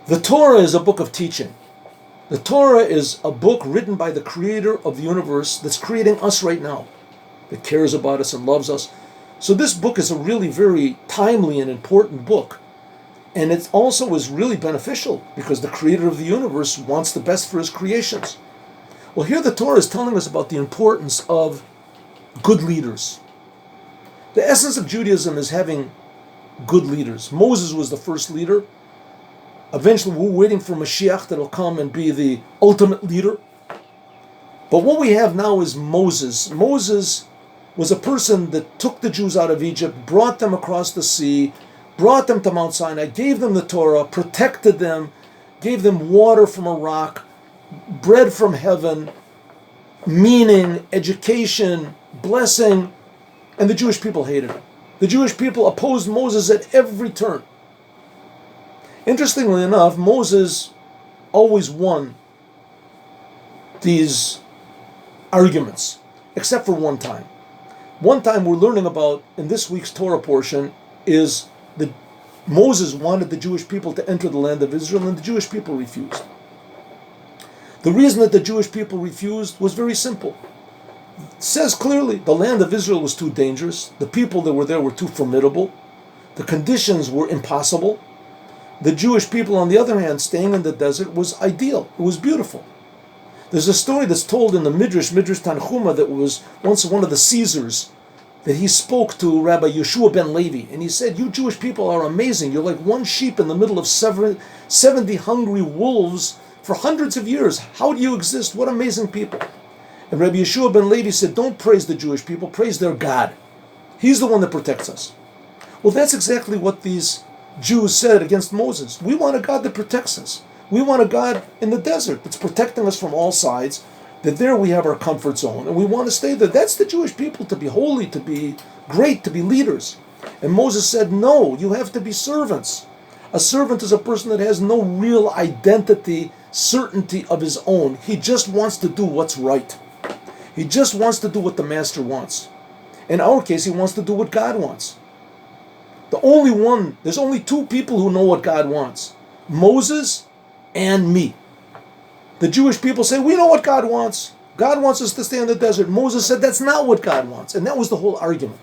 The Torah is a book of teaching. The Torah is a book written by the creator of the universe that's creating us right now, that cares about us and loves us. So this book is a really very timely and important book. And it also is really beneficial because the creator of the universe wants the best for his creations. Well, here the Torah is telling us about the importance of good leaders. The essence of Judaism is having good leaders. Moses was the first leader. Eventually, we're waiting for Moshiach that'll come and be the ultimate leader. But what we have now is Moses. Moses was a person that took the Jews out of Egypt, brought them across the sea, brought them to Mount Sinai, gave them the Torah, protected them, gave them water from a rock, bread from heaven, meaning, education, blessing, and the Jewish people hated him. The Jewish people opposed Moses at every turn. Interestingly enough, Moses always won these arguments, except for one time. One time we're learning about in this week's Torah portion is that Moses wanted the Jewish people to enter the land of Israel, and the Jewish people refused. The reason that the Jewish people refused was very simple. It says clearly the land of Israel was too dangerous, the people that were there were too formidable, the conditions were impossible. The Jewish people, on the other hand, staying in the desert was ideal. It was beautiful. There's a story that's told in the Midrash Tanchuma, that was once one of the Caesars, that he spoke to Rabbi Yeshua ben Levi, and he said, "You Jewish people are amazing. You're like one sheep in the middle of 70 hungry wolves for hundreds of years. How do you exist? What amazing people." And Rabbi Yeshua ben Levi said, "Don't praise the Jewish people, praise their God. He's the one that protects us." Well, that's exactly what these Jews said against Moses. We want a God that protects us. We want a God in the desert that's protecting us from all sides, that there we have our comfort zone, and we want to stay there. That's the Jewish people, to be holy, to be great, to be leaders. And Moses said, no, you have to be servants. A servant is a person that has no real identity, certainty of his own. He just wants to do what's right. He just wants to do what the master wants. In our case, he wants to do what God wants. There's only two people who know what God wants. Moses and me. The Jewish people say, we know what God wants. God wants us to stay in the desert. Moses said, that's not what God wants. And that was the whole argument.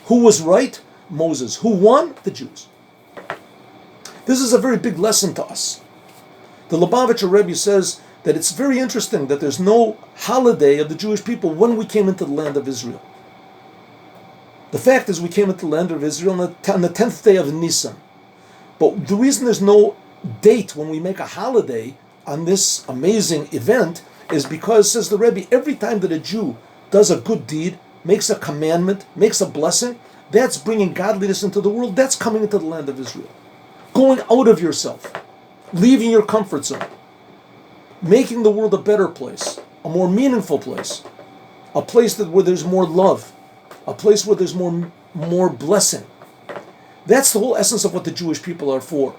Who was right? Moses. Who won? The Jews. This is a very big lesson to us. The Lubavitcher Rebbe says that it's very interesting that there's no holiday of the Jewish people when we came into the land of Israel. The fact is we came into the land of Israel on the 10th day of Nisan. But the reason there's no date when we make a holiday on this amazing event is because, says the Rebbe, every time that a Jew does a good deed, makes a commandment, makes a blessing, that's bringing godliness into the world, that's coming into the land of Israel. Going out of yourself, leaving your comfort zone, making the world a better place, a more meaningful place, a place where there's more love, a place where there's more blessing. That's the whole essence of what the Jewish people are for.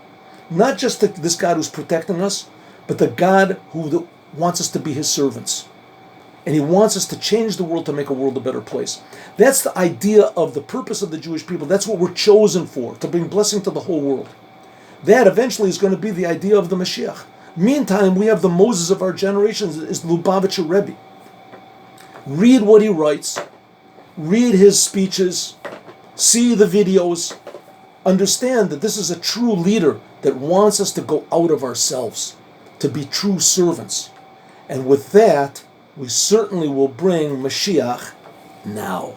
Not just this God who's protecting us, but the God who wants us to be his servants. And he wants us to change the world to make a world a better place. That's the idea of the purpose of the Jewish people. That's what we're chosen for, to bring blessing to the whole world. That eventually is going to be the idea of the Moshiach. Meantime, we have the Moses of our generations, is Lubavitcher Rebbe. Read what he writes, read his speeches, see the videos, understand that this is a true leader that wants us to go out of ourselves, to be true servants. And with that, we certainly will bring Moshiach now.